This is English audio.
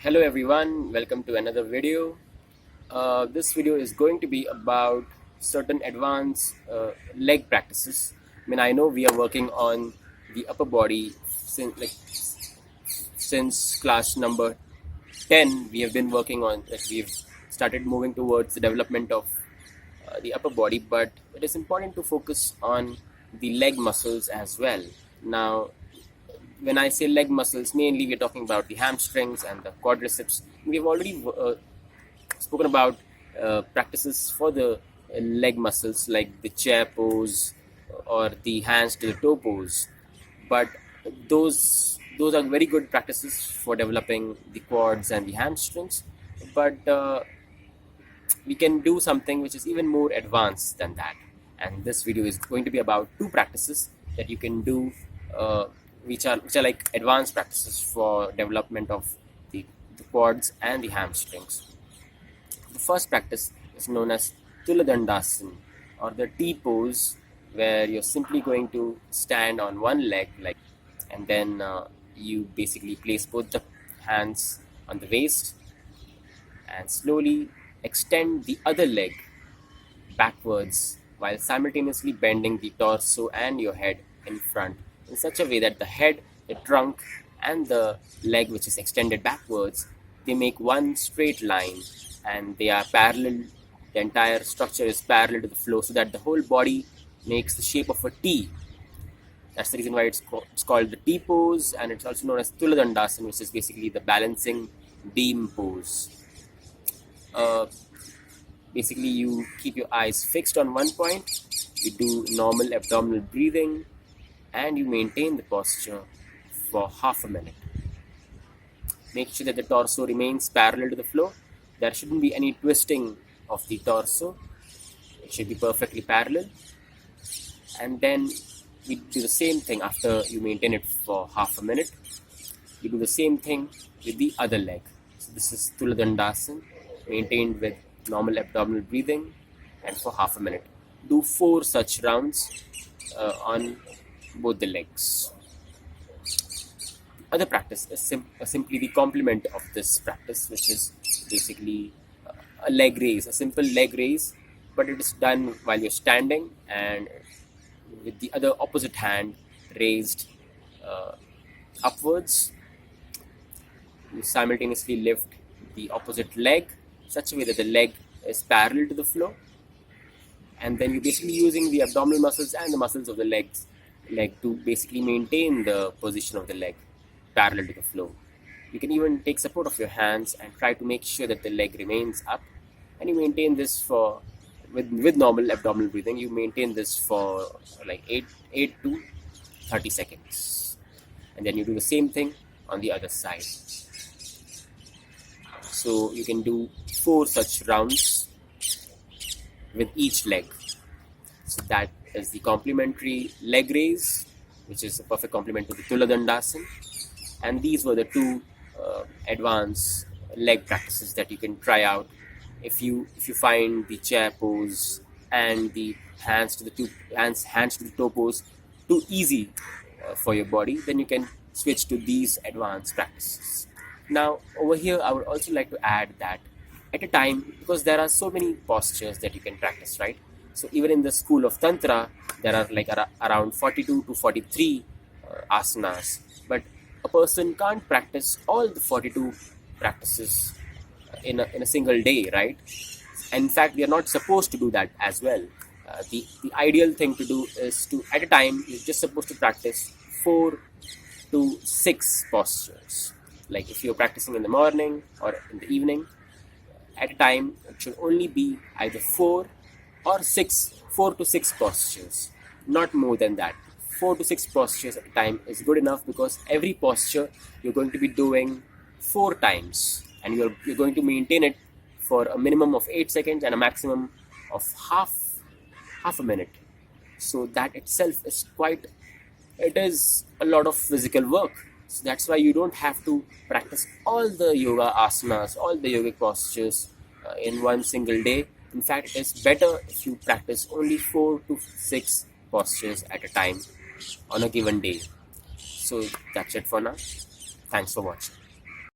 Hello everyone, welcome to another video. This video is going to be about certain advanced leg practices. I know we are working on the upper body since class number 10. We have been working on that. We've started moving towards the development of the upper body, but it is important to focus on the leg muscles as well. Now, when I say leg muscles, mainly we're talking about the hamstrings and the quadriceps. We've already spoken about practices for the leg muscles like the chair pose or the hands to the toe pose, but those are very good practices for developing the quads and the hamstrings. But we can do something which is even more advanced than that. And this video is going to be about two practices that you can do, which are like advanced practices for development of the quads and the hamstrings. The first practice is known as Tuladandasana, or the T pose, where you're simply going to stand on one leg, and then you basically place both the hands on the waist and slowly extend the other leg backwards while simultaneously bending the torso and your head in front in such a way that the head, the trunk, and the leg, which is extended backwards, they make one straight line and they are parallel. The entire structure is parallel to the floor so that the whole body makes the shape of a T. That's the reason why it's called the T pose, and it's also known as Tuladandasana, which is basically the balancing beam pose. Basically, you keep your eyes fixed on one point, you do normal abdominal breathing, and you maintain the posture for half a minute. Make sure that the torso remains parallel to the floor. There shouldn't be any twisting of the torso. It should be perfectly parallel. And then we do the same thing after you maintain it for half a minute. You do the same thing with the other leg. So this is Tuladandasana, maintained with normal abdominal breathing and for half a minute. Do 4 such rounds on both the legs. Other practice is simply the complement of this practice, which is basically a leg raise, a simple leg raise, but it is done while you're standing and with the other opposite hand raised upwards. You simultaneously lift the opposite leg such a way that the leg is parallel to the floor, and then you're basically using the abdominal muscles and the muscles of the leg to basically maintain the position of the leg parallel to the floor. You can even take support of your hands and try to make sure that the leg remains up, and you maintain this for with normal abdominal breathing. You maintain this for like 8 to 30 seconds, and then you do the same thing on the other side. So you can do 4 such rounds with each leg. So that is the complementary leg raise, which is a perfect complement to the Tuladandasana. And these were the 2 advanced leg practices that you can try out. If you find the chair pose and the hands to the toe pose too easy for your body, then you can switch to these advanced practices. Now over here, I would also like to add that at a time, because there are so many postures that you can practice, right? So even in the school of Tantra, there are like around 42 to 43 asanas, but a person can't practice all the 42 practices in a single day, right? In fact, we are not supposed to do that as well. The ideal thing to do is to, at a time, you're just supposed to practice 4 to 6 postures. Like if you're practicing in the morning or in the evening, at a time, it should only be either 4 to 6 postures, not more than that. 4 to 6 postures at a time is good enough, because every posture you're going to be doing 4 times, and you're going to maintain it for a minimum of 8 seconds and a maximum of half a minute. So that itself is it is a lot of physical work. So that's why you don't have to practice all the yoga asanas, all the yogic postures in one single day. In fact, it's better if you practice only 4 to 6 postures at a time on a given day. So that's it for now. Thanks for watching.